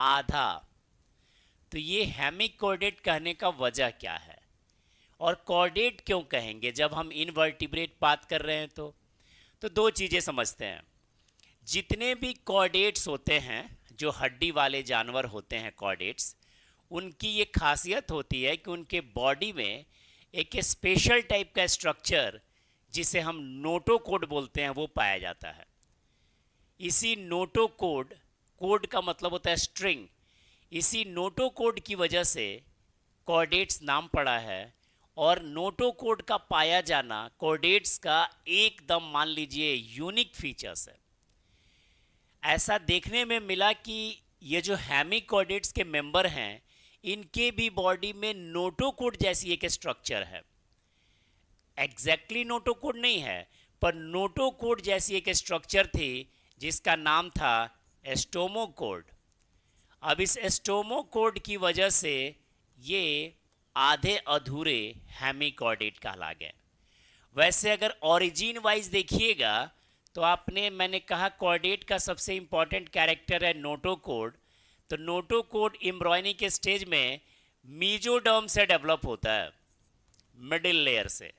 आधा। तो ये हेमिकॉर्डेट कहने का वजह क्या है और कॉर्डेट क्यों कहेंगे जब हम इनवर्टिब्रेट बात कर रहे हैं? तो दो चीज़ें समझते हैं। जितने भी कॉर्डेट्स होते हैं, जो हड्डी वाले जानवर होते हैं कॉर्डेट्स, उनकी ये खासियत होती है कि उनके बॉडी में एक स्पेशल टाइप का स्ट्रक्चर जिसे हम नोटोकोड बोलते हैं वो पाया जाता है। इसी नोटोकोड, कोड का मतलब होता है स्ट्रिंग, इसी नोटोकोड की वजह से कॉर्डेट्स नाम पड़ा है। और नोटोकोड का पाया जाना कॉर्डेट्स का एकदम मान लीजिए यूनिक फीचर्स है। ऐसा देखने में मिला कि ये जो हेमिकॉर्डेट्स के मेंबर हैं, इनके भी बॉडी में नोटोकोड जैसी एक स्ट्रक्चर है। एग्जैक्टली नोटोकोड नहीं है, पर नोटोकोड जैसी एक स्ट्रक्चर थी जिसका नाम था एस्टोमोकोड। अब इस एस्टोमोकोड की वजह से ये आधे अधूरे हेमिकॉर्डेट कहला गए। वैसे अगर ओरिजिन वाइज देखिएगा तो मैंने कहा कॉर्डेट का सबसे इंपॉर्टेंट कैरेक्टर है नोटोकोड। तो नोटोकोड एम्ब्रॉयनी के स्टेज में मीजोडर्म से डेवलप होता है, मिडिल लेयर से।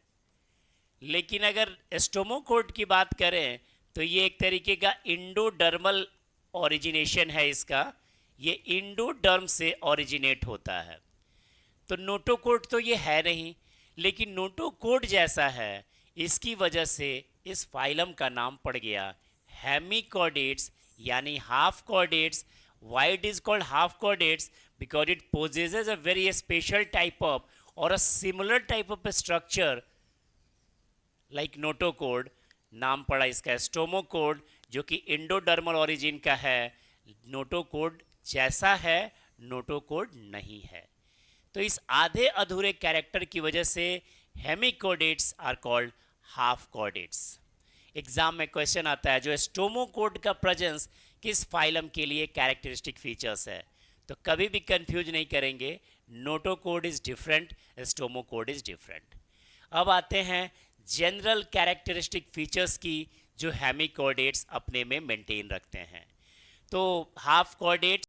लेकिन अगर एस्टोमोकोड की बात करें तो ये एक तरीके का इंडोडर्मल ओरिजिनेशन है इसका, ये इंडोडर्म से ओरिजिनेट होता है। तो नोटोकोड तो ये है नहीं, लेकिन नोटोकोड जैसा है, इसकी वजह से इस फाइलम का नाम पड़ गया हेमिकॉर्डेट्स यानी half chordates. Why it is called half chordates? Because it possesses a very special type of or a similar type of a structure like notochord। नाम पड़ा इसका स्टोमोकोड, जो कि इंडोडर्मल ओरिजिन का है। नोटोकोड जैसा है, नोटोकोड नहीं है। तो इस आधे अधूरे कैरेक्टर की वजह से hemichordates are called half chordates. Exam में क्वेश्चन आता है जो स्टोमोकोड का प्रेजेंस किस फाइलम के लिए कैरेक्टरिस्टिक फीचर्स है, तो कभी भी कंफ्यूज नहीं करेंगे, notochord is different, stomochord is different. अब आते हैं जनरल कैरेक्टरिस्टिक फीचर्स की जो हेमिकॉर्डेट्स अपने में मेंटेन रखते हैं। तो हाफ कॉर्डेट्स